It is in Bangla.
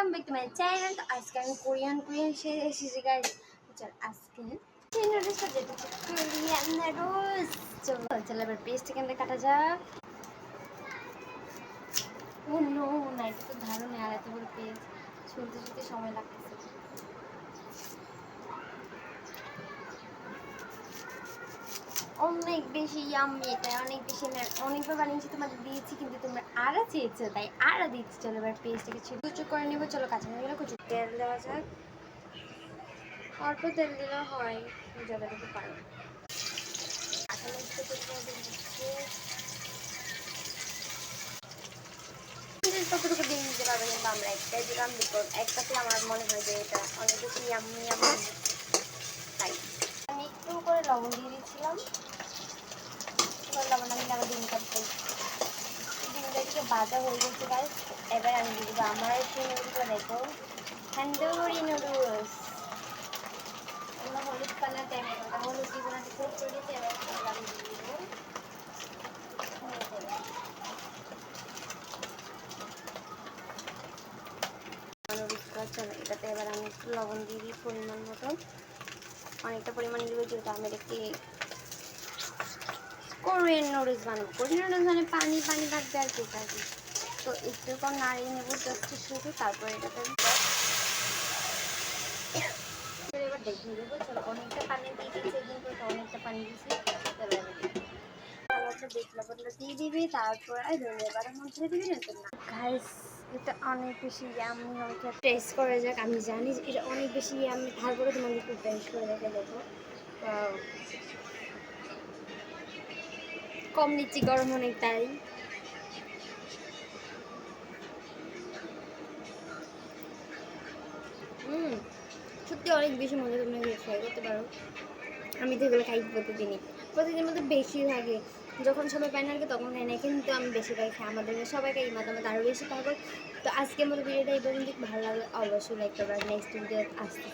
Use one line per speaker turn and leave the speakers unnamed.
Welcome back to my channel. তো আজকে আমি কোরিয়ান সে এসেছি গাইস। চল আজকে নুডলসটা যেটা হচ্ছে কোরিয়ান নুডলস। চলো এবার পেস্ট এখানে কাটা যাক। ও নো না, এটা তো ধারণা আর এত বড় পেস্ট ছুলতে সময় লাগতেছে। অনেক বেশি ইয়াম্মি, এটা অনেক বেশি। অনেকবার বানিয়েছি, তোমাদের দিয়েছি, কিন্তু তোমরা আড়া চেয়েছো তাই আড়া দিচ্ছি। চলো এবার পেস্টটাকে কুচো করে নেবো। চলো কাঁচামরিচগুলো কুচো তেল দেওয়া যাক। অল্প তেল দিলে হয়, যতটুকু পারো। কতটুকু দিয়ে নিতে পারবে, কিন্তু আমরা একটাই দিলাম, বিকজ একটাতে আমার মনে হয় যে এটা অনেক বেশি ইয়াম্মি তাই আমি একটু করে লবণ দিয়ে দিচ্ছিলাম। লবণ আমি আবার ডিম কাটতে ডিমটাকে ভাজা হয়ে গেছে গাইস। এবার আমি দিয়ে দেবো আমার নুডলসগুলো। দেখো তন্দুরি নুডলস, আমরা হলুদ কালার দেবে ওটা হলুদ দিব না, খুব চলে যেতে। এবার আমি দিয়ে দেবো নুডলসটা। চলো এটাতে এবার আমি একটু লবণ দিয়ে দিই পরিমাণ মতো, অনেকটা পরিমাণে দেবো, যেহেতু আমি একটি কোরিয়ান নুডলস বানাবো। কোরিয়ান নুডলস মানে পানি পানি থাকবে আর কি থাকবে। তো একটু পর নাড়িয়ে নেবো জাস্ট শুধু, তারপর এটাতে এবার দেখিয়ে দেবো। চলো অনেকটা পানি দিয়ে দিয়েছি, কিন্তু অনেকটা পানি দিয়েছি। দেখলা বদলা দিয়ে দিবি, তারপর ধনিয়ার মধ্যে দিবি না তো না গাইস। এটা অনেক বেশি ইয়াম্মি, অনেকে টেস্ট করে যাক। আমি জানি যে এটা অনেক বেশি ইয়াম্মি, তারপরে তোমাদের একটু টেস্ট করে দেখে দেখো। কম নিচ্ছি গরম অনেক তাই। সত্যি অনেক বেশি মজা, তোমরা ট্রাই করতে পারো। আমি তো এগুলো খাই প্রতিদিনের মধ্যে বেশি থাকে। যখন সবাই পায় না তখন খাই না, কিন্তু আমি বেশিরভাগ খাই। আমাদের সবাই খাই, মতামত আরও বেশি পাগল। তো আজকের মতো ভিডিওটা এই পর্যন্ত ভালো লাগলে অবশ্যই লাইক করবে। নেক্সট ভিডিও আসতে